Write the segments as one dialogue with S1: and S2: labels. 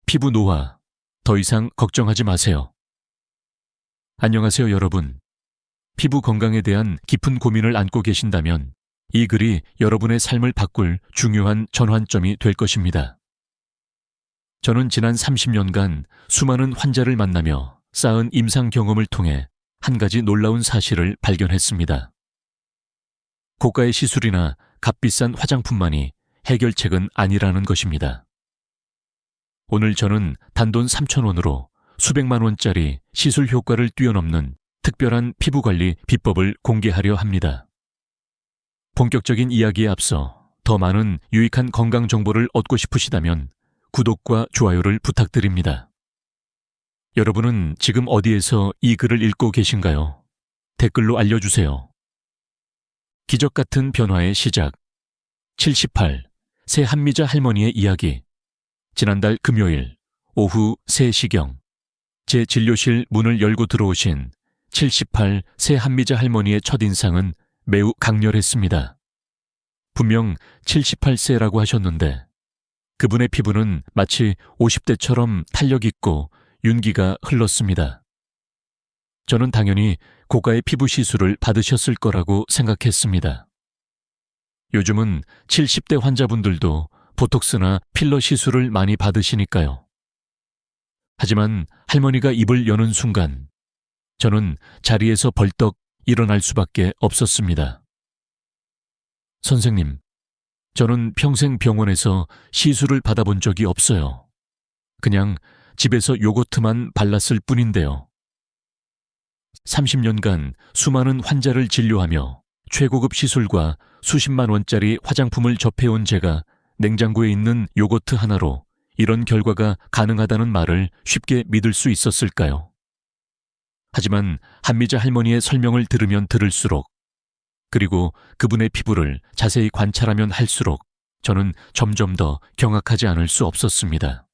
S1: 피부 노화, 더 이상 걱정하지 마세요. 안녕하세요, 여러분. 피부 건강에 대한 깊은 고민을 안고 계신다면 이 글이 여러분의 삶을 바꿀 중요한 전환점이 될 것입니다. 저는 지난 30년간 수많은 환자를 만나며 쌓은 임상 경험을 통해 한 가지 놀라운 사실을 발견했습니다. 고가의 시술이나 값비싼 화장품만이 해결책은 아니라는 것입니다. 오늘 저는 단돈 3,000원으로 수백만 원짜리 시술 효과를 뛰어넘는 특별한 피부관리 비법을 공개하려 합니다. 본격적인 이야기에 앞서 더 많은 유익한 건강 정보를 얻고 싶으시다면 구독과 좋아요를 부탁드립니다. 여러분은 지금 어디에서 이 글을 읽고 계신가요? 댓글로 알려주세요. 기적 같은 변화의 시작. 78. 새 한미자 할머니의 이야기. 지난달 금요일 오후 3시경 제 진료실 문을 열고 들어오신 78 새 한미자 할머니의 첫인상은 매우 강렬했습니다. 분명 78세라고 하셨는데 그분의 피부는 마치 50대처럼 탄력 있고 윤기가 흘렀습니다. 저는 당연히 고가의 피부 시술을 받으셨을 거라고 생각했습니다. 요즘은 70대 환자분들도 보톡스나 필러 시술을 많이 받으시니까요. 하지만 할머니가 입을 여는 순간 저는 자리에서 벌떡 일어날 수밖에 없었습니다. 선생님, 저는 평생 병원에서 시술을 받아본 적이 없어요. 그냥 집에서 요거트만 발랐을 뿐인데요. 30년간 수많은 환자를 진료하며 최고급 시술과 수십만 원짜리 화장품을 접해온 제가 냉장고에 있는 요거트 하나로 이런 결과가 가능하다는 말을 쉽게 믿을 수 있었을까요? 하지만 한미자 할머니의 설명을 들으면 들을수록 그리고 그분의 피부를 자세히 관찰하면 할수록 저는 점점 더 경악하지 않을 수 없었습니다.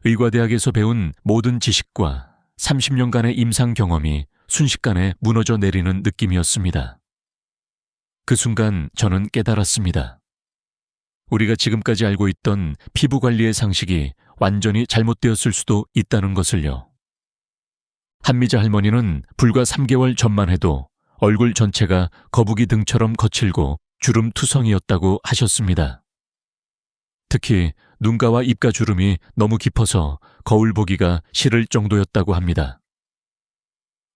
S1: 의과대학에서 배운 모든 지식과 30년간의 임상 경험이 순식간에 무너져 내리는 느낌이었습니다. 그 순간 저는 깨달았습니다. 우리가 지금까지 알고 있던 피부 관리의 상식이 완전히 잘못되었을 수도 있다는 것을요. 한미자 할머니는 불과 3개월 전만 해도 얼굴 전체가 거북이 등처럼 거칠고 주름투성이었다고 하셨습니다. 특히 눈가와 입가 주름이 너무 깊어서 거울 보기가 싫을 정도였다고 합니다.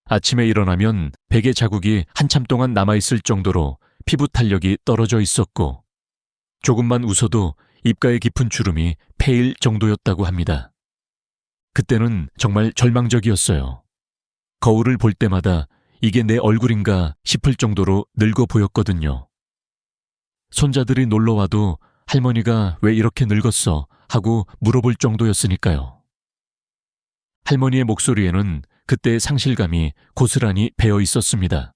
S1: 아침에 일어나면 베개 자국이 한참 동안 남아있을 정도로 피부 탄력이 떨어져 있었고 조금만 웃어도 입가에 깊은 주름이 패일 정도였다고 합니다. 그때는 정말 절망적이었어요. 거울을 볼 때마다 이게 내 얼굴인가 싶을 정도로 늙어 보였거든요. 손자들이 놀러와도 할머니가 왜 이렇게 늙었어? 하고 물어볼 정도였으니까요. 할머니의 목소리에는 그때의 상실감이 고스란히 배어 있었습니다.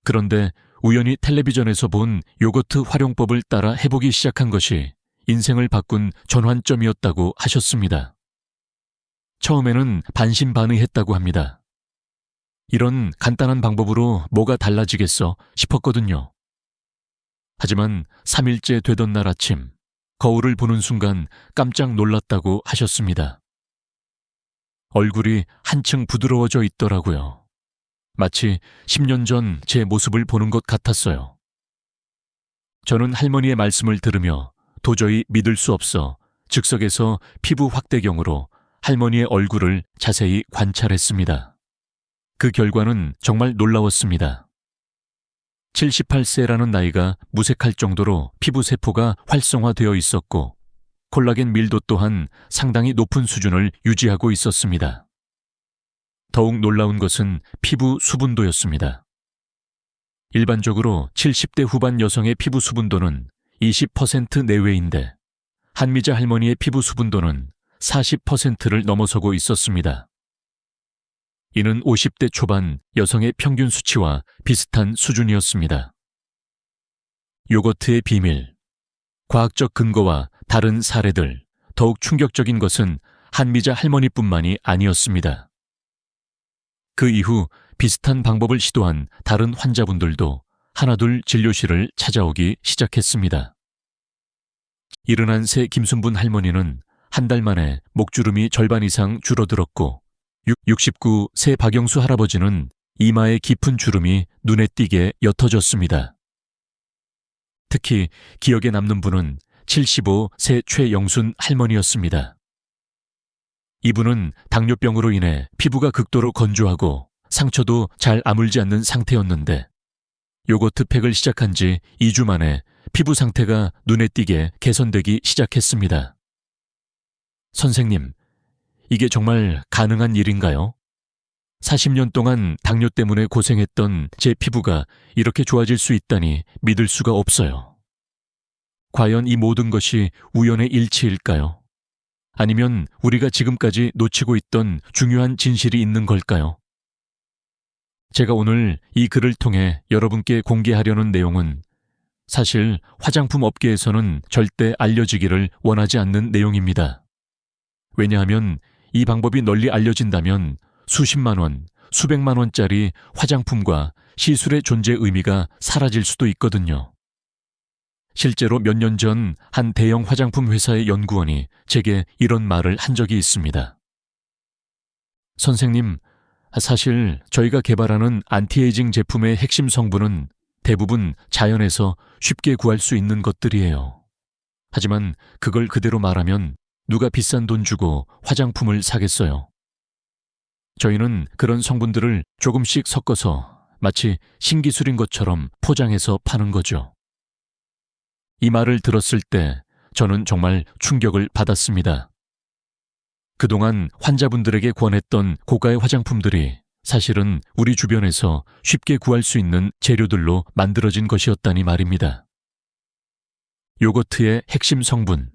S1: 그런데 우연히 텔레비전에서 본 요거트 활용법을 따라 해보기 시작한 것이 인생을 바꾼 전환점이었다고 하셨습니다. 처음에는 반신반의했다고 합니다. 이런 간단한 방법으로 뭐가 달라지겠어 싶었거든요. 하지만 3일째 되던 날 아침 거울을 보는 순간 깜짝 놀랐다고 하셨습니다. 얼굴이 한층 부드러워져 있더라고요. 마치 10년 전 제 모습을 보는 것 같았어요. 저는 할머니의 말씀을 들으며 도저히 믿을 수 없어 즉석에서 피부 확대경으로 할머니의 얼굴을 자세히 관찰했습니다. 그 결과는 정말 놀라웠습니다. 78세라는 나이가 무색할 정도로 피부 세포가 활성화되어 있었고 콜라겐 밀도 또한 상당히 높은 수준을 유지하고 있었습니다. 더욱 놀라운 것은 피부 수분도였습니다. 일반적으로 70대 후반 여성의 피부 수분도는 20% 내외인데 한미자 할머니의 피부 수분도는 40%를 넘어서고 있었습니다. 이는 50대 초반 여성의 평균 수치와 비슷한 수준이었습니다. 요거트의 비밀. 과학적 근거와 다른 사례들, 더욱 충격적인 것은 한미자 할머니뿐만이 아니었습니다. 그 이후 비슷한 방법을 시도한 다른 환자분들도 하나둘 진료실을 찾아오기 시작했습니다. 74세 김순분 할머니는 한 달 만에 목주름이 절반 이상 줄어들었고 69세 박영수 할아버지는 이마에 깊은 주름이 눈에 띄게 옅어졌습니다. 특히 기억에 남는 분은 75세 최영순 할머니였습니다. 이분은 당뇨병으로 인해 피부가 극도로 건조하고 상처도 잘 아물지 않는 상태였는데 요거트 팩을 시작한 지 2주 만에 피부 상태가 눈에 띄게 개선되기 시작했습니다. 선생님, 이게 정말 가능한 일인가요? 40년 동안 당뇨 때문에 고생했던 제 피부가 이렇게 좋아질 수 있다니 믿을 수가 없어요. 과연 이 모든 것이 우연의 일치일까요? 아니면 우리가 지금까지 놓치고 있던 중요한 진실이 있는 걸까요? 제가 오늘 이 글을 통해 여러분께 공개하려는 내용은 사실 화장품 업계에서는 절대 알려지기를 원하지 않는 내용입니다. 왜냐하면 이 방법이 널리 알려진다면 수십만 원, 수백만 원짜리 화장품과 시술의 존재 의미가 사라질 수도 있거든요. 실제로 몇 년 전 한 대형 화장품 회사의 연구원이 제게 이런 말을 한 적이 있습니다. 선생님, 사실 저희가 개발하는 안티에이징 제품의 핵심 성분은 대부분 자연에서 쉽게 구할 수 있는 것들이에요. 하지만 그걸 그대로 말하면 누가 비싼 돈 주고 화장품을 사겠어요? 저희는 그런 성분들을 조금씩 섞어서 마치 신기술인 것처럼 포장해서 파는 거죠. 이 말을 들었을 때 저는 정말 충격을 받았습니다. 그동안 환자분들에게 권했던 고가의 화장품들이 사실은 우리 주변에서 쉽게 구할 수 있는 재료들로 만들어진 것이었다니 말입니다. 요거트의 핵심 성분,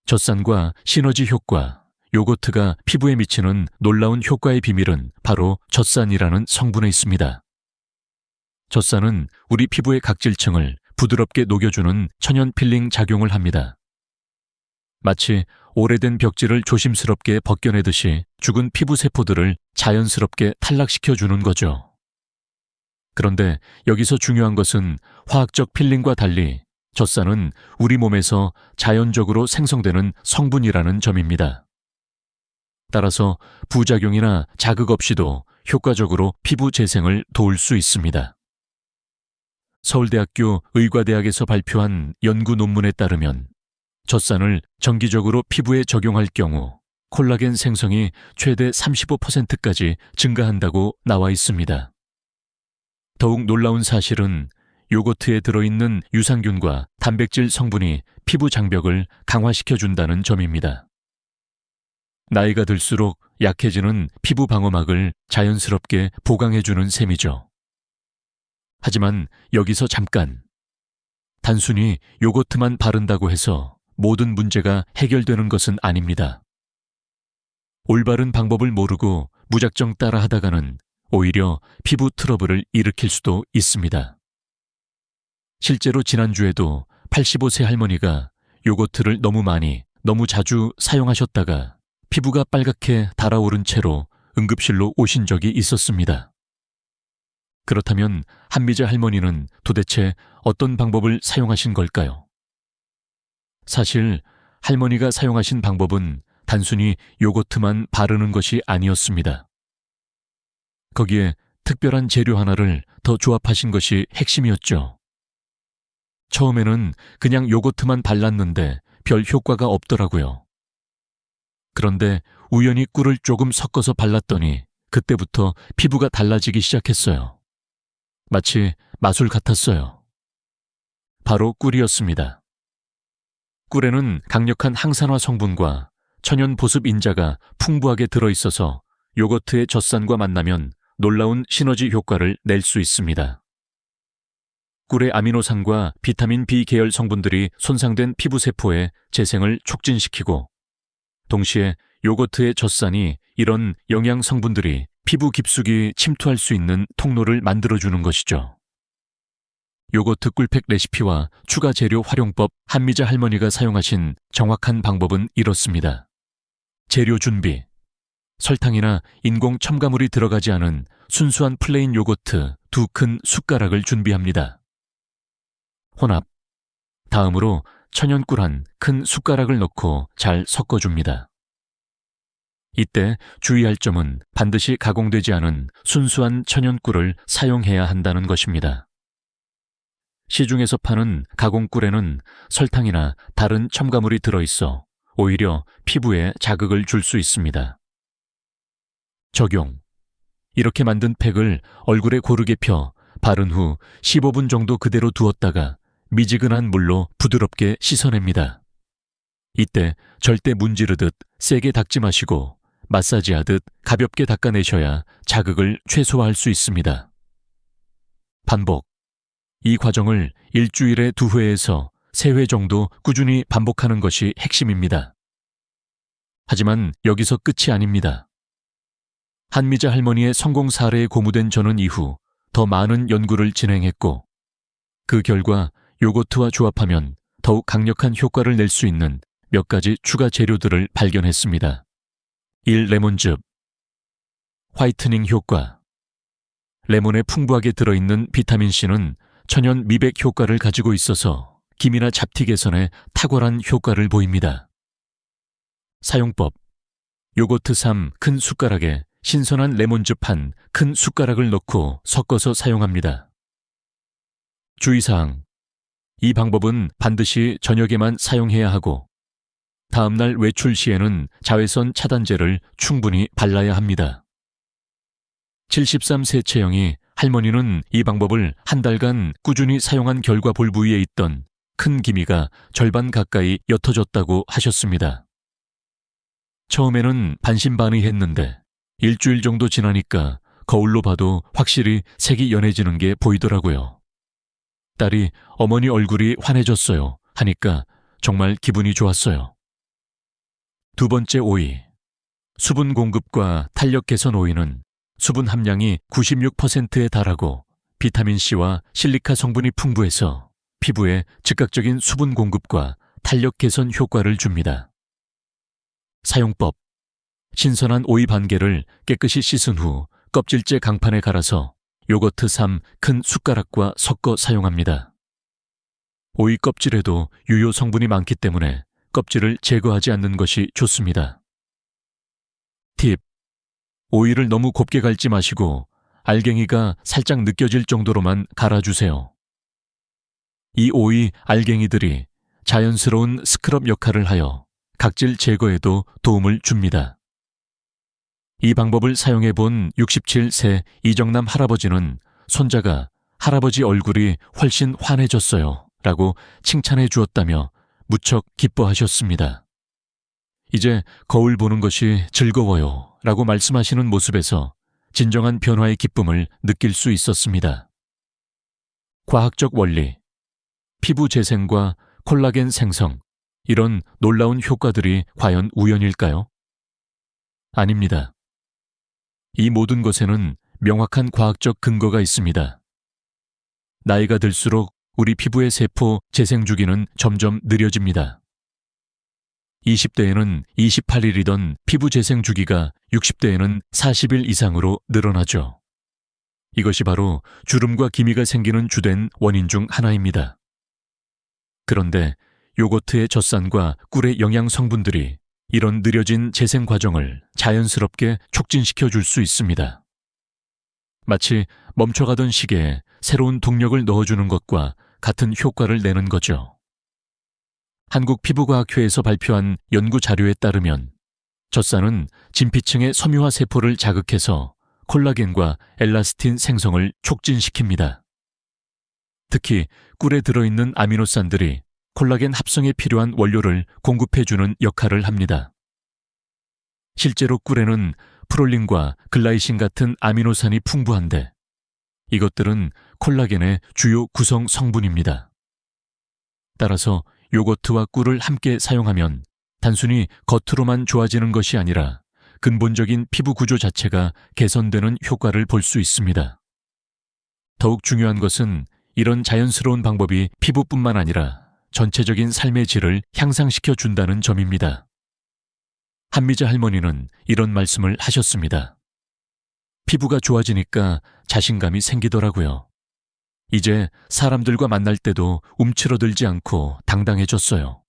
S1: 젖산과 시너지 효과, 요거트가 피부에 미치는 놀라운 효과의 비밀은 바로 젖산이라는 성분에 있습니다. 젖산은 우리 피부의 각질층을 부드럽게 녹여주는 천연 필링 작용을 합니다. 마치 오래된 벽지를 조심스럽게 벗겨내듯이 죽은 피부 세포들을 자연스럽게 탈락시켜주는 거죠. 그런데 여기서 중요한 것은 화학적 필링과 달리 젖산은 우리 몸에서 자연적으로 생성되는 성분이라는 점입니다. 따라서 부작용이나 자극 없이도 효과적으로 피부 재생을 도울 수 있습니다. 서울대학교 의과대학에서 발표한 연구 논문에 따르면 젖산을 정기적으로 피부에 적용할 경우 콜라겐 생성이 최대 35%까지 증가한다고 나와 있습니다. 더욱 놀라운 사실은 요거트에 들어있는 유산균과 단백질 성분이 피부 장벽을 강화시켜준다는 점입니다. 나이가 들수록 약해지는 피부 방어막을 자연스럽게 보강해주는 셈이죠. 하지만 여기서 잠깐, 단순히 요거트만 바른다고 해서 모든 문제가 해결되는 것은 아닙니다. 올바른 방법을 모르고 무작정 따라하다가는 오히려 피부 트러블을 일으킬 수도 있습니다. 실제로 지난주에도 85세 할머니가 요거트를 너무 많이, 너무 자주 사용하셨다가 피부가 빨갛게 달아오른 채로 응급실로 오신 적이 있었습니다. 그렇다면 한미자 할머니는 도대체 어떤 방법을 사용하신 걸까요? 사실 할머니가 사용하신 방법은 단순히 요거트만 바르는 것이 아니었습니다. 거기에 특별한 재료 하나를 더 조합하신 것이 핵심이었죠. 처음에는 그냥 요거트만 발랐는데 별 효과가 없더라고요. 그런데 우연히 꿀을 조금 섞어서 발랐더니 그때부터 피부가 달라지기 시작했어요. 마치 마술 같았어요. 바로 꿀이었습니다. 꿀에는 강력한 항산화 성분과 천연 보습 인자가 풍부하게 들어있어서 요거트의 젖산과 만나면 놀라운 시너지 효과를 낼 수 있습니다. 꿀의 아미노산과 비타민 B 계열 성분들이 손상된 피부 세포의 재생을 촉진시키고 동시에 요거트의 젖산이 이런 영양 성분들이 피부 깊숙이 침투할 수 있는 통로를 만들어주는 것이죠. 요거트 꿀팩 레시피와 추가 재료 활용법 한미자 할머니가 사용하신 정확한 방법은 이렇습니다. 재료 준비. 설탕이나 인공 첨가물이 들어가지 않은 순수한 플레인 요거트 2큰 숟가락을 준비합니다. 혼합. 다음으로 천연꿀 한 큰 숟가락을 넣고 잘 섞어줍니다. 이때 주의할 점은 반드시 가공되지 않은 순수한 천연꿀을 사용해야 한다는 것입니다. 시중에서 파는 가공꿀에는 설탕이나 다른 첨가물이 들어있어 오히려 피부에 자극을 줄 수 있습니다. 적용. 이렇게 만든 팩을 얼굴에 고르게 펴 바른 후 15분 정도 그대로 두었다가 미지근한 물로 부드럽게 씻어냅니다. 이때 절대 문지르듯 세게 닦지 마시고 마사지하듯 가볍게 닦아내셔야 자극을 최소화할 수 있습니다. 반복. 이 과정을 일주일에 2회에서 3회 정도 꾸준히 반복하는 것이 핵심입니다. 하지만 여기서 끝이 아닙니다. 한미자 할머니의 성공 사례에 고무된 저는 이후 더 많은 연구를 진행했고 그 결과 요거트와 조합하면 더욱 강력한 효과를 낼 수 있는 몇 가지 추가 재료들을 발견했습니다. 1. 레몬즙. 화이트닝 효과. 레몬에 풍부하게 들어있는 비타민C는 천연 미백 효과를 가지고 있어서 기미나 잡티 개선에 탁월한 효과를 보입니다. 사용법. 요거트 3 큰 숟가락에 신선한 레몬즙 한 큰 숟가락을 넣고 섞어서 사용합니다. 주의사항. 이 방법은 반드시 저녁에만 사용해야 하고 다음날 외출 시에는 자외선 차단제를 충분히 발라야 합니다. 73세 체형이 할머니는 이 방법을 한 달간 꾸준히 사용한 결과 볼 부위에 있던 큰 기미가 절반 가까이 옅어졌다고 하셨습니다. 처음에는 반신반의했는데 일주일 정도 지나니까 거울로 봐도 확실히 색이 연해지는 게 보이더라고요. 딸이 어머니 얼굴이 환해졌어요 하니까 정말 기분이 좋았어요. 2번째 오이. 수분 공급과 탄력 개선 오이는 수분 함량이 96%에 달하고 비타민C와 실리카 성분이 풍부해서 피부에 즉각적인 수분 공급과 탄력 개선 효과를 줍니다. 사용법. 신선한 오이 반개를 깨끗이 씻은 후 껍질째 강판에 갈아서 요거트 3 큰 숟가락과 섞어 사용합니다. 오이 껍질에도 유효 성분이 많기 때문에 껍질을 제거하지 않는 것이 좋습니다. 팁. 오이를 너무 곱게 갈지 마시고 알갱이가 살짝 느껴질 정도로만 갈아주세요. 이 오이 알갱이들이 자연스러운 스크럽 역할을 하여 각질 제거에도 도움을 줍니다. 이 방법을 사용해 본 67세 이정남 할아버지는 손자가 할아버지 얼굴이 훨씬 환해졌어요 라고 칭찬해 주었다며 무척 기뻐하셨습니다. 이제 거울 보는 것이 즐거워요 라고 말씀하시는 모습에서 진정한 변화의 기쁨을 느낄 수 있었습니다. 과학적 원리. 피부 재생과 콜라겐 생성, 이런 놀라운 효과들이 과연 우연일까요? 아닙니다. 이 모든 것에는 명확한 과학적 근거가 있습니다. 나이가 들수록 우리 피부의 세포 재생 주기는 점점 느려집니다. 20대에는 28일이던 피부 재생 주기가 60대에는 40일 이상으로 늘어나죠. 이것이 바로 주름과 기미가 생기는 주된 원인 중 하나입니다. 그런데 요거트의 젖산과 꿀의 영양 성분들이 이런 느려진 재생 과정을 자연스럽게 촉진시켜 줄 수 있습니다. 마치 멈춰가던 시계에 새로운 동력을 넣어주는 것과 같은 효과를 내는 거죠. 한국피부과학회에서 발표한 연구 자료에 따르면 젖산은 진피층의 섬유화 세포를 자극해서 콜라겐과 엘라스틴 생성을 촉진시킵니다. 특히 꿀에 들어있는 아미노산들이 콜라겐 합성에 필요한 원료를 공급해주는 역할을 합니다. 실제로 꿀에는 프롤린과 글라이신 같은 아미노산이 풍부한데 이것들은 콜라겐의 주요 구성 성분입니다. 따라서 요거트와 꿀을 함께 사용하면 단순히 겉으로만 좋아지는 것이 아니라 근본적인 피부 구조 자체가 개선되는 효과를 볼 수 있습니다. 더욱 중요한 것은 이런 자연스러운 방법이 피부뿐만 아니라 전체적인 삶의 질을 향상시켜 준다는 점입니다. 한미자 할머니는 이런 말씀을 하셨습니다. 피부가 좋아지니까 자신감이 생기더라고요. 이제 사람들과 만날 때도 움츠러들지 않고 당당해졌어요.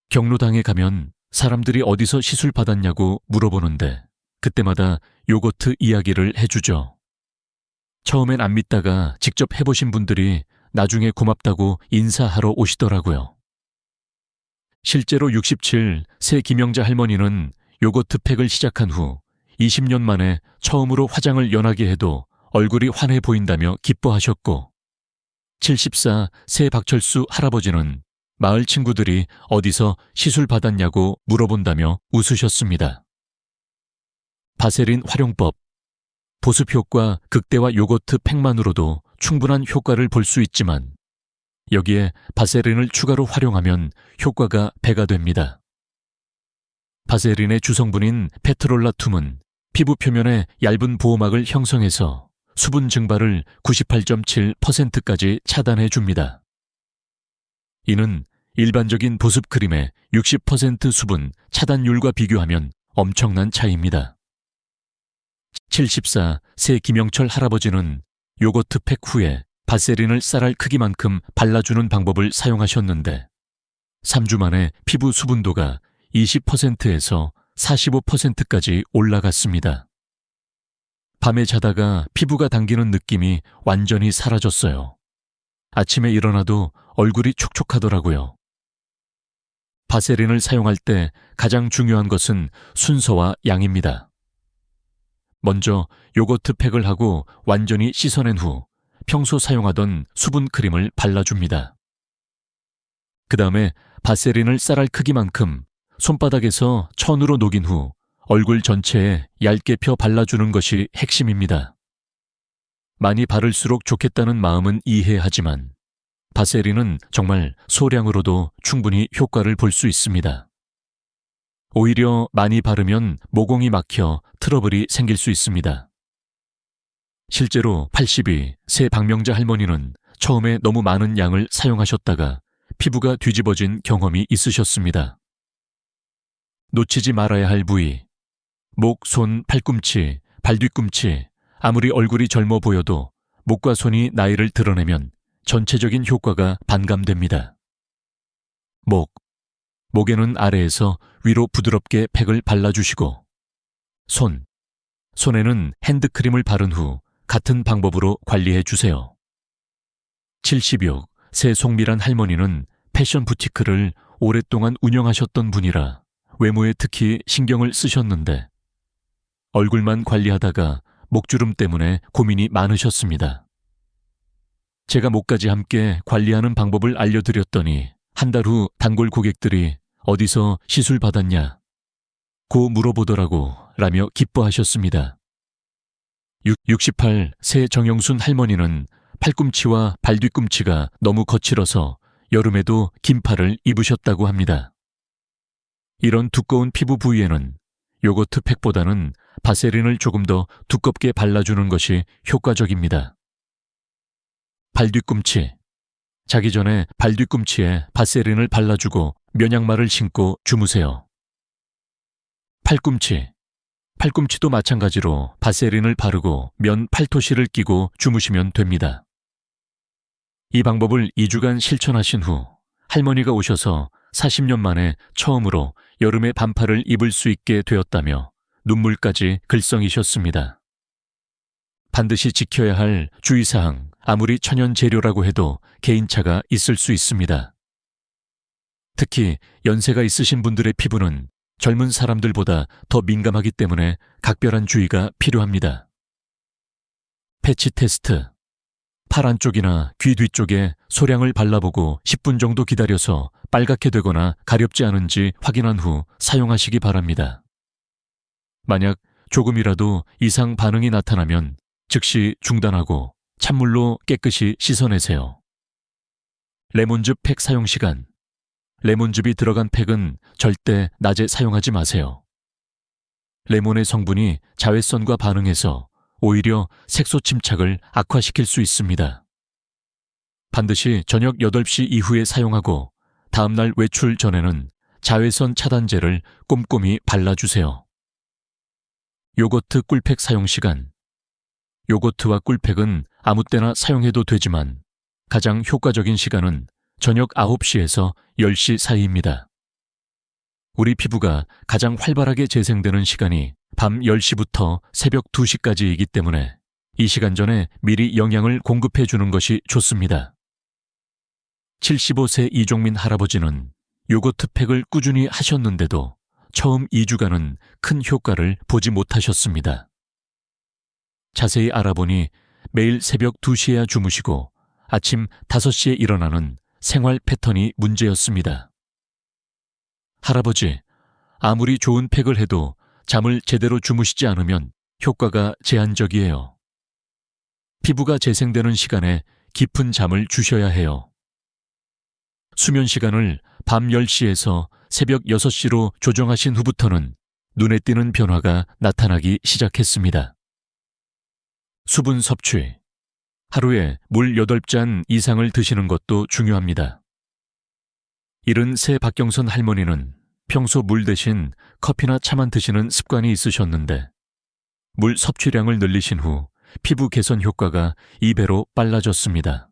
S1: 경로당에 가면 사람들이 어디서 시술 받았냐고 물어보는데 그때마다 요거트 이야기를 해주죠. 처음엔 안 믿다가 직접 해보신 분들이 나중에 고맙다고 인사하러 오시더라고요. 실제로 67 새 김영자 할머니는 요거트 팩을 시작한 후 20년 만에 처음으로 화장을 연하게 해도 얼굴이 환해 보인다며 기뻐하셨고, 74 새 박철수 할아버지는 마을 친구들이 어디서 시술 받았냐고 물어본다며 웃으셨습니다. 바세린 활용법. 보습 효과 극대화 요거트 팩만으로도 충분한 효과를 볼 수 있지만 여기에 바세린을 추가로 활용하면 효과가 배가 됩니다. 바세린의 주성분인 페트롤라툼은 피부 표면에 얇은 보호막을 형성해서 수분 증발을 98.7%까지 차단해 줍니다. 이는 일반적인 보습 크림의 60% 수분 차단율과 비교하면 엄청난 차이입니다. 74 새 김영철 할아버지는 요거트 팩 후에 바세린을 쌀알 크기만큼 발라주는 방법을 사용하셨는데 3주 만에 피부 수분도가 20%에서 45%까지 올라갔습니다. 밤에 자다가 피부가 당기는 느낌이 완전히 사라졌어요. 아침에 일어나도 얼굴이 촉촉하더라고요. 바세린을 사용할 때 가장 중요한 것은 순서와 양입니다. 먼저 요거트 팩을 하고 완전히 씻어낸 후 평소 사용하던 수분 크림을 발라줍니다. 그 다음에 바세린을 쌀알 크기만큼 손바닥에서 천으로 녹인 후 얼굴 전체에 얇게 펴 발라주는 것이 핵심입니다. 많이 바를수록 좋겠다는 마음은 이해하지만 바세린은 정말 소량으로도 충분히 효과를 볼 수 있습니다. 오히려 많이 바르면 모공이 막혀 트러블이 생길 수 있습니다. 실제로 82 새 박명자 할머니는 처음에 너무 많은 양을 사용하셨다가 피부가 뒤집어진 경험이 있으셨습니다. 놓치지 말아야 할 부위. 목, 손, 팔꿈치, 발뒤꿈치, 아무리 얼굴이 젊어 보여도 목과 손이 나이를 드러내면 전체적인 효과가 반감됩니다. 목에는 아래에서 위로 부드럽게 팩을 발라주시고 손에는 핸드크림을 바른 후 같은 방법으로 관리해 주세요. 76 새 송미란 할머니는 패션 부티크를 오랫동안 운영하셨던 분이라 외모에 특히 신경을 쓰셨는데 얼굴만 관리하다가 목주름 때문에 고민이 많으셨습니다. 제가 목까지 함께 관리하는 방법을 알려드렸더니 한 달 후 단골 고객들이 어디서 시술 받았냐? 고 물어보더라고 라며 기뻐하셨습니다. 68 새 정영순 할머니는 팔꿈치와 발뒤꿈치가 너무 거칠어서 여름에도 긴팔을 입으셨다고 합니다. 이런 두꺼운 피부 부위에는 요거트 팩보다는 바세린을 조금 더 두껍게 발라주는 것이 효과적입니다. 발뒤꿈치. 자기 전에 발뒤꿈치에 바세린을 발라주고 면양말을 신고 주무세요. 팔꿈치도 마찬가지로 바세린을 바르고 면 팔토시를 끼고 주무시면 됩니다. 이 방법을 2주간 실천하신 후 할머니가 오셔서 40년 만에 처음으로 여름에 반팔을 입을 수 있게 되었다며 눈물까지 글썽이셨습니다. 반드시 지켜야 할 주의사항, 아무리 천연 재료라고 해도 개인차가 있을 수 있습니다. 특히 연세가 있으신 분들의 피부는 젊은 사람들보다 더 민감하기 때문에 각별한 주의가 필요합니다. 패치 테스트. 팔 안쪽이나 귀 뒤쪽에 소량을 발라보고 10분 정도 기다려서 빨갛게 되거나 가렵지 않은지 확인한 후 사용하시기 바랍니다. 만약 조금이라도 이상 반응이 나타나면 즉시 중단하고 찬물로 깨끗이 씻어내세요. 레몬즙 팩 사용 시간. 레몬즙이 들어간 팩은 절대 낮에 사용하지 마세요. 레몬의 성분이 자외선과 반응해서 오히려 색소 침착을 악화시킬 수 있습니다. 반드시 저녁 8시 이후에 사용하고 다음날 외출 전에는 자외선 차단제를 꼼꼼히 발라주세요. 요거트 꿀팩 사용 시간. 요거트와 꿀팩은 아무 때나 사용해도 되지만 가장 효과적인 시간은 저녁 9시에서 10시 사이입니다. 우리 피부가 가장 활발하게 재생되는 시간이 밤 10시부터 새벽 2시까지이기 때문에 이 시간 전에 미리 영양을 공급해 주는 것이 좋습니다. 75세 이종민 할아버지는 요거트 팩을 꾸준히 하셨는데도 처음 2주간은 큰 효과를 보지 못하셨습니다. 자세히 알아보니 매일 새벽 2시에야 주무시고 아침 5시에 일어나는 생활 패턴이 문제였습니다. 할아버지, 아무리 좋은 팩을 해도 잠을 제대로 주무시지 않으면 효과가 제한적이에요. 피부가 재생되는 시간에 깊은 잠을 주셔야 해요. 수면 시간을 밤 10시에서 새벽 6시로 조정하신 후부터는 눈에 띄는 변화가 나타나기 시작했습니다. 수분 섭취. 하루에 물 8잔 이상을 드시는 것도 중요합니다. 73 박경선 할머니는 평소 물 대신 커피나 차만 드시는 습관이 있으셨는데 물 섭취량을 늘리신 후 피부 개선 효과가 2배로 빨라졌습니다.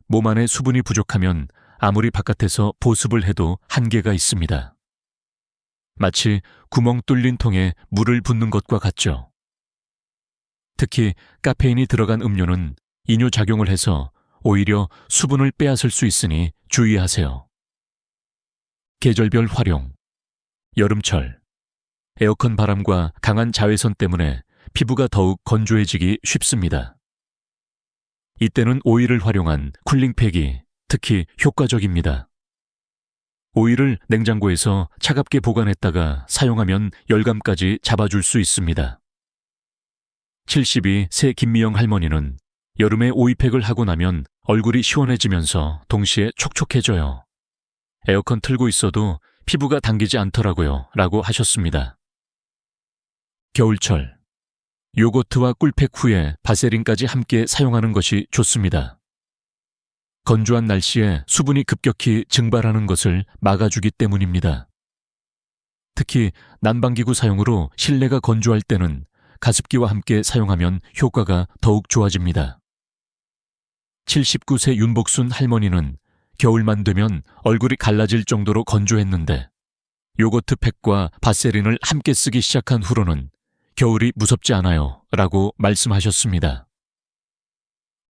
S1: 몸 안에 수분이 부족하면 아무리 바깥에서 보습을 해도 한계가 있습니다. 마치 구멍 뚫린 통에 물을 붓는 것과 같죠. 특히 카페인이 들어간 음료는 이뇨작용을 해서 오히려 수분을 빼앗을 수 있으니 주의하세요. 계절별 활용. 여름철. 에어컨 바람과 강한 자외선 때문에 피부가 더욱 건조해지기 쉽습니다. 이때는 오일을 활용한 쿨링팩이 특히 효과적입니다. 오일을 냉장고에서 차갑게 보관했다가 사용하면 열감까지 잡아줄 수 있습니다. 72세 김미영 할머니는 여름에 오이팩을 하고 나면 얼굴이 시원해지면서 동시에 촉촉해져요. 에어컨 틀고 있어도 피부가 당기지 않더라고요 라고 하셨습니다. 겨울철. 요거트와 꿀팩 후에 바세린까지 함께 사용하는 것이 좋습니다. 건조한 날씨에 수분이 급격히 증발하는 것을 막아주기 때문입니다. 특히 난방기구 사용으로 실내가 건조할 때는 가습기와 함께 사용하면 효과가 더욱 좋아집니다. 79세 윤복순 할머니는 겨울만 되면 얼굴이 갈라질 정도로 건조했는데 요거트 팩과 바세린을 함께 쓰기 시작한 후로는 겨울이 무섭지 않아요 라고 말씀하셨습니다.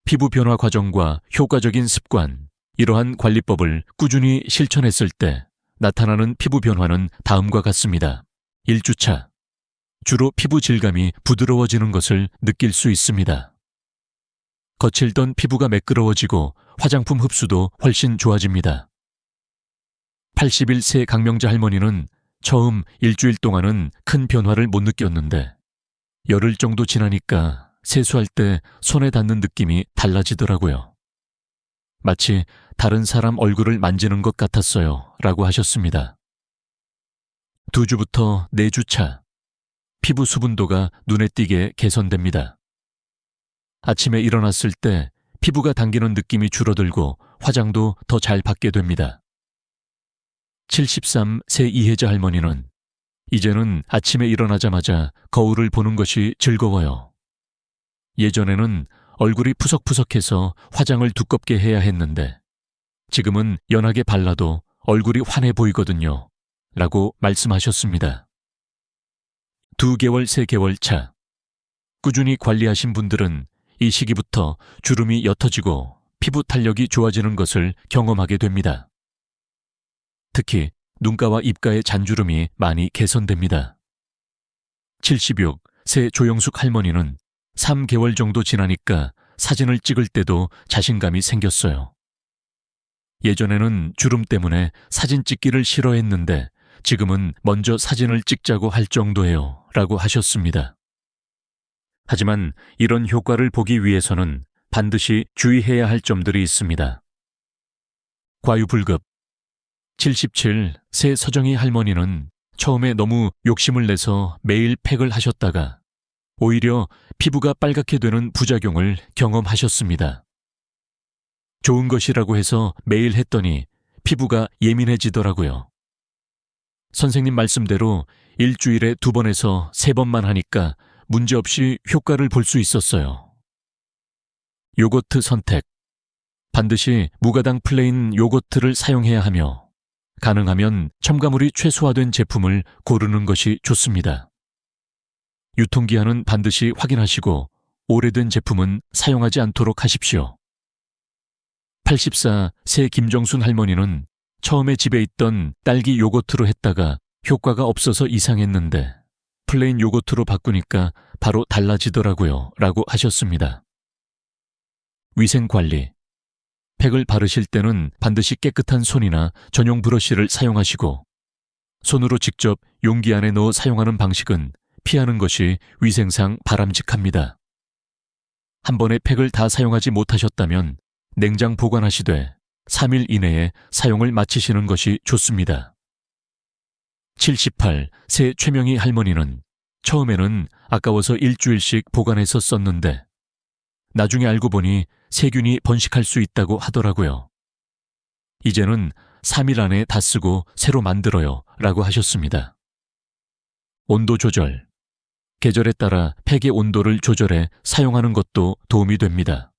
S1: 피부 변화 과정과 효과적인 습관, 이러한 관리법을 꾸준히 실천했을 때 나타나는 피부 변화는 다음과 같습니다. 1주차. 주로 피부 질감이 부드러워지는 것을 느낄 수 있습니다. 거칠던 피부가 매끄러워지고 화장품 흡수도 훨씬 좋아집니다. 81세 강명자 할머니는 처음 일주일 동안은 큰 변화를 못 느꼈는데 열흘 정도 지나니까 세수할 때 손에 닿는 느낌이 달라지더라고요. 마치 다른 사람 얼굴을 만지는 것 같았어요 라고 하셨습니다. 2주부터 4주 차. 피부 수분도가 눈에 띄게 개선됩니다. 아침에 일어났을 때 피부가 당기는 느낌이 줄어들고 화장도 더 잘 받게 됩니다. 73세 이혜자 할머니는 이제는 아침에 일어나자마자 거울을 보는 것이 즐거워요. 예전에는 얼굴이 푸석푸석해서 화장을 두껍게 해야 했는데 지금은 연하게 발라도 얼굴이 환해 보이거든요 라고 말씀하셨습니다. 2개월, 3개월 차. 꾸준히 관리하신 분들은 이 시기부터 주름이 옅어지고 피부 탄력이 좋아지는 것을 경험하게 됩니다. 특히 눈가와 입가의 잔주름이 많이 개선됩니다. 76세 조영숙 할머니는 3개월 정도 지나니까 사진을 찍을 때도 자신감이 생겼어요. 예전에는 주름 때문에 사진 찍기를 싫어했는데 지금은 먼저 사진을 찍자고 할 정도예요 라고 하셨습니다. 하지만 이런 효과를 보기 위해서는 반드시 주의해야 할 점들이 있습니다. 과유불급. 77세 서정희 할머니는 처음에 너무 욕심을 내서 매일 팩을 하셨다가 오히려 피부가 빨갛게 되는 부작용을 경험하셨습니다. 좋은 것이라고 해서 매일 했더니 피부가 예민해지더라고요. 선생님 말씀대로 일주일에 2번에서 3번만 하니까 문제없이 효과를 볼 수 있었어요. 요거트 선택. 반드시 무가당 플레인 요거트를 사용해야 하며 가능하면 첨가물이 최소화된 제품을 고르는 것이 좋습니다. 유통기한은 반드시 확인하시고 오래된 제품은 사용하지 않도록 하십시오. 84세 김정순 할머니는 처음에 집에 있던 딸기 요거트로 했다가 효과가 없어서 이상했는데 플레인 요거트로 바꾸니까 바로 달라지더라고요 라고 하셨습니다. 위생관리. 팩을 바르실 때는 반드시 깨끗한 손이나 전용 브러쉬를 사용하시고 손으로 직접 용기 안에 넣어 사용하는 방식은 피하는 것이 위생상 바람직합니다. 한 번에 팩을 다 사용하지 못하셨다면 냉장 보관하시되 3일 이내에 사용을 마치시는 것이 좋습니다. 78세 최명희 할머니는 처음에는 아까워서 일주일씩 보관해서 썼는데 나중에 알고 보니 세균이 번식할 수 있다고 하더라고요. 이제는 3일 안에 다 쓰고 새로 만들어요 라고 하셨습니다. 온도 조절. 계절에 따라 팩의 온도를 조절해 사용하는 것도 도움이 됩니다.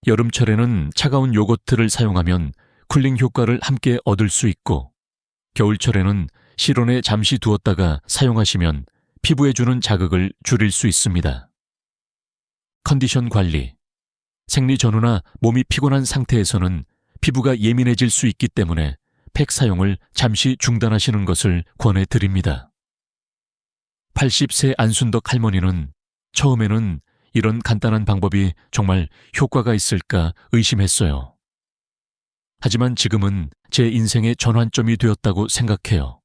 S1: 여름철에는 차가운 요거트를 사용하면 쿨링 효과를 함께 얻을 수 있고 겨울철에는 실온에 잠시 두었다가 사용하시면 피부에 주는 자극을 줄일 수 있습니다. 컨디션 관리. 생리 전후나 몸이 피곤한 상태에서는 피부가 예민해질 수 있기 때문에 팩 사용을 잠시 중단하시는 것을 권해드립니다. 80세 안순덕 할머니는 처음에는 이런 간단한 방법이 정말 효과가 있을까 의심했어요. 하지만 지금은 제 인생의 전환점이 되었다고 생각해요.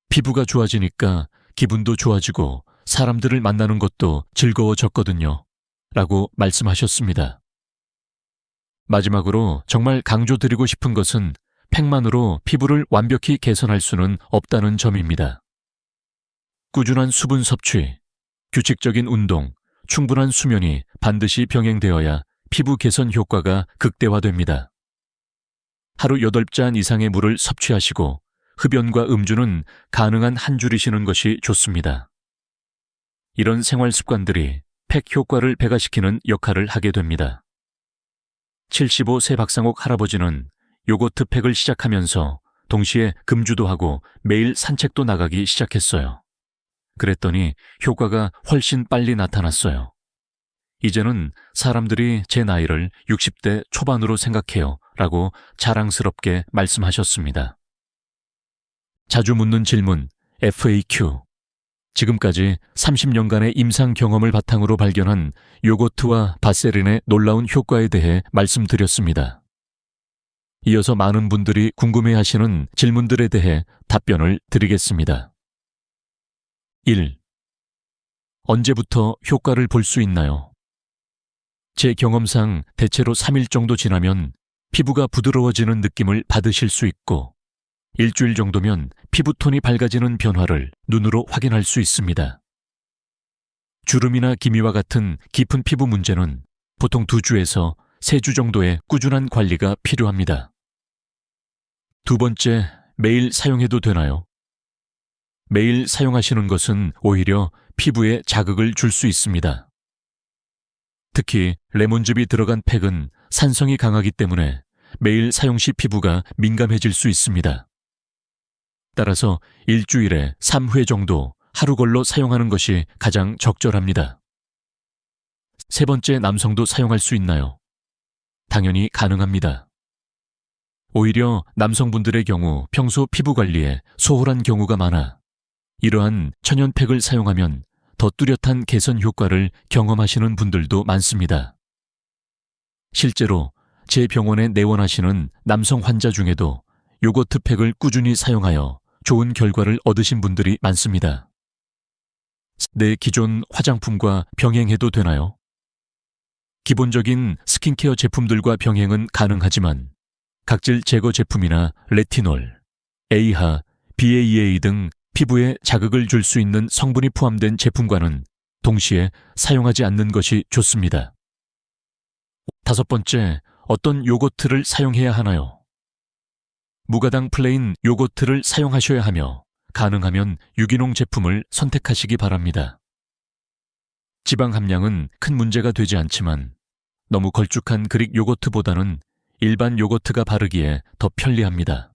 S1: 피부가 좋아지니까 기분도 좋아지고 사람들을 만나는 것도 즐거워졌거든요. 라고 말씀하셨습니다. 마지막으로 정말 강조드리고 싶은 것은 팩만으로 피부를 완벽히 개선할 수는 없다는 점입니다. 꾸준한 수분 섭취, 규칙적인 운동, 충분한 수면이 반드시 병행되어야 피부 개선 효과가 극대화됩니다. 하루 8잔 이상의 물을 섭취하시고 흡연과 음주는 가능한 한 줄이시는 것이 좋습니다. 이런 생활 습관들이 팩 효과를 배가시키는 역할을 하게 됩니다. 75세 박상옥 할아버지는 요거트 팩을 시작하면서 동시에 금주도 하고 매일 산책도 나가기 시작했어요. 그랬더니 효과가 훨씬 빨리 나타났어요. 이제는 사람들이 제 나이를 60대 초반으로 생각해요 라고 자랑스럽게 말씀하셨습니다. 자주 묻는 질문 FAQ. 지금까지 30년간의 임상 경험을 바탕으로 발견한 요거트와 바세린의 놀라운 효과에 대해 말씀드렸습니다. 이어서 많은 분들이 궁금해하시는 질문들에 대해 답변을 드리겠습니다. 1. 언제부터 효과를 볼 수 있나요? 제 경험상 대체로 3일 정도 지나면 피부가 부드러워지는 느낌을 받으실 수 있고 일주일 정도면 피부톤이 밝아지는 변화를 눈으로 확인할 수 있습니다. 주름이나 기미와 같은 깊은 피부 문제는 보통 2주에서 3주 정도의 꾸준한 관리가 필요합니다. 두 번째, 매일 사용해도 되나요? 매일 사용하시는 것은 오히려 피부에 자극을 줄 수 있습니다. 특히 레몬즙이 들어간 팩은 산성이 강하기 때문에 매일 사용 시 피부가 민감해질 수 있습니다. 따라서 일주일에 3회 정도 하루 걸러 사용하는 것이 가장 적절합니다. 세 번째, 남성도 사용할 수 있나요? 당연히 가능합니다. 오히려 남성분들의 경우 평소 피부 관리에 소홀한 경우가 많아 이러한 천연팩을 사용하면 더 뚜렷한 개선 효과를 경험하시는 분들도 많습니다. 실제로 제 병원에 내원하시는 남성 환자 중에도 요거트 팩을 꾸준히 사용하여 좋은 결과를 얻으신 분들이 많습니다. 내 기존 화장품과 병행해도 되나요? 기본적인 스킨케어 제품들과 병행은 가능하지만 각질 제거 제품이나 레티놀, A하, BAA 등 피부에 자극을 줄 수 있는 성분이 포함된 제품과는 동시에 사용하지 않는 것이 좋습니다. 5번째, 어떤 요거트를 사용해야 하나요? 무가당 플레인 요거트를 사용하셔야 하며 가능하면 유기농 제품을 선택하시기 바랍니다. 지방 함량은 큰 문제가 되지 않지만 너무 걸쭉한 그릭 요거트보다는 일반 요거트가 바르기에 더 편리합니다.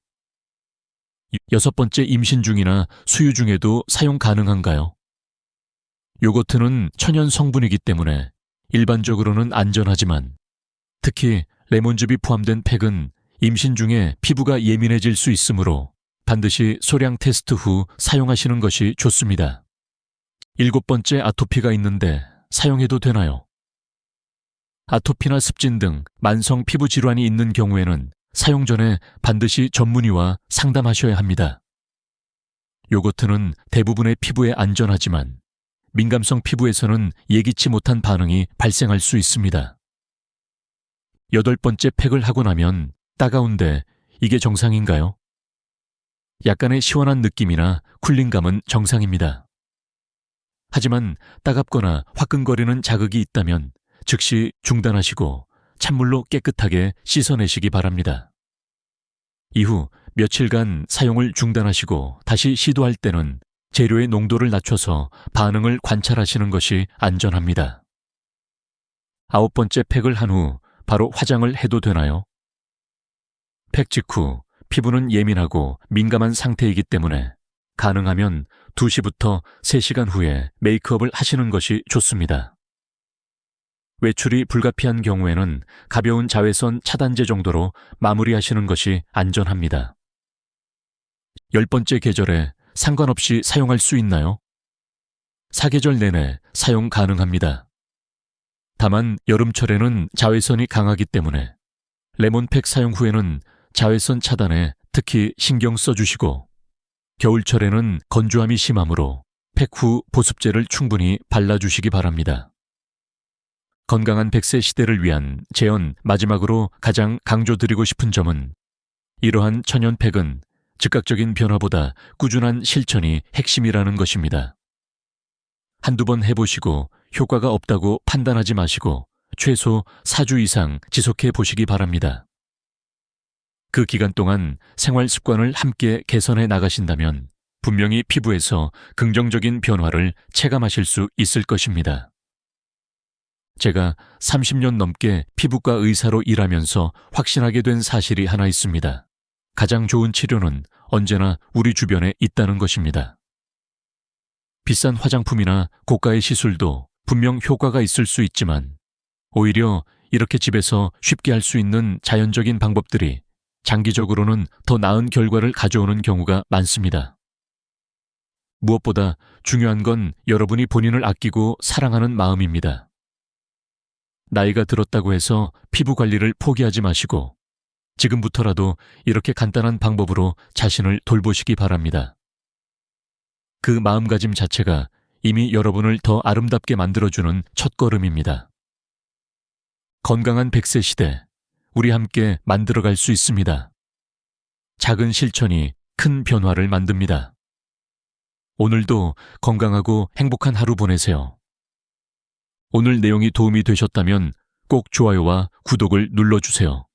S1: 6번째, 임신 중이나 수유 중에도 사용 가능한가요? 요거트는 천연 성분이기 때문에 일반적으로는 안전하지만 특히 레몬즙이 포함된 팩은 임신 중에 피부가 예민해질 수 있으므로 반드시 소량 테스트 후 사용하시는 것이 좋습니다. 7번째, 아토피가 있는데 사용해도 되나요? 아토피나 습진 등 만성 피부 질환이 있는 경우에는 사용 전에 반드시 전문의와 상담하셔야 합니다. 요거트는 대부분의 피부에 안전하지만 민감성 피부에서는 예기치 못한 반응이 발생할 수 있습니다. 8번째, 팩을 하고 나면 따가운데 이게 정상인가요? 약간의 시원한 느낌이나 쿨링감은 정상입니다. 하지만 따갑거나 화끈거리는 자극이 있다면 즉시 중단하시고 찬물로 깨끗하게 씻어내시기 바랍니다. 이후 며칠간 사용을 중단하시고 다시 시도할 때는 재료의 농도를 낮춰서 반응을 관찰하시는 것이 안전합니다. 9번째, 팩을 한 후 바로 화장을 해도 되나요? 팩 직후 피부는 예민하고 민감한 상태이기 때문에 가능하면 2시부터 3시간 후에 메이크업을 하시는 것이 좋습니다. 외출이 불가피한 경우에는 가벼운 자외선 차단제 정도로 마무리하시는 것이 안전합니다. 10번째, 계절에 상관없이 사용할 수 있나요? 사계절 내내 사용 가능합니다. 다만 여름철에는 자외선이 강하기 때문에 레몬팩 사용 후에는 자외선 차단에 특히 신경 써주시고 겨울철에는 건조함이 심하므로 팩 후 보습제를 충분히 발라주시기 바랍니다. 건강한 100세 시대를 위한 재현 마지막으로 가장 강조드리고 싶은 점은 이러한 천연팩은 즉각적인 변화보다 꾸준한 실천이 핵심이라는 것입니다. 한두 번 해보시고 효과가 없다고 판단하지 마시고 최소 4주 이상 지속해 보시기 바랍니다. 그 기간 동안 생활 습관을 함께 개선해 나가신다면 분명히 피부에서 긍정적인 변화를 체감하실 수 있을 것입니다. 제가 30년 넘게 피부과 의사로 일하면서 확신하게 된 사실이 하나 있습니다. 가장 좋은 치료는 언제나 우리 주변에 있다는 것입니다. 비싼 화장품이나 고가의 시술도 분명 효과가 있을 수 있지만 오히려 이렇게 집에서 쉽게 할 수 있는 자연적인 방법들이 장기적으로는 더 나은 결과를 가져오는 경우가 많습니다. 무엇보다 중요한 건 여러분이 본인을 아끼고 사랑하는 마음입니다. 나이가 들었다고 해서 피부 관리를 포기하지 마시고 지금부터라도 이렇게 간단한 방법으로 자신을 돌보시기 바랍니다. 그 마음가짐 자체가 이미 여러분을 더 아름답게 만들어주는 첫걸음입니다. 건강한 100세 시대, 우리 함께 만들어갈 수 있습니다. 작은 실천이 큰 변화를 만듭니다. 오늘도 건강하고 행복한 하루 보내세요. 오늘 내용이 도움이 되셨다면 꼭 좋아요와 구독을 눌러주세요.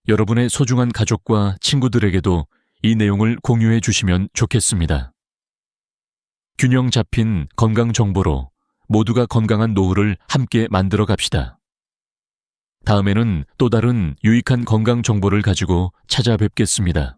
S1: 여러분의 소중한 가족과 친구들에게도 이 내용을 공유해 주시면 좋겠습니다. 균형 잡힌 건강 정보로 모두가 건강한 노후를 함께 만들어 갑시다. 다음에는 또 다른 유익한 건강 정보를 가지고 찾아뵙겠습니다.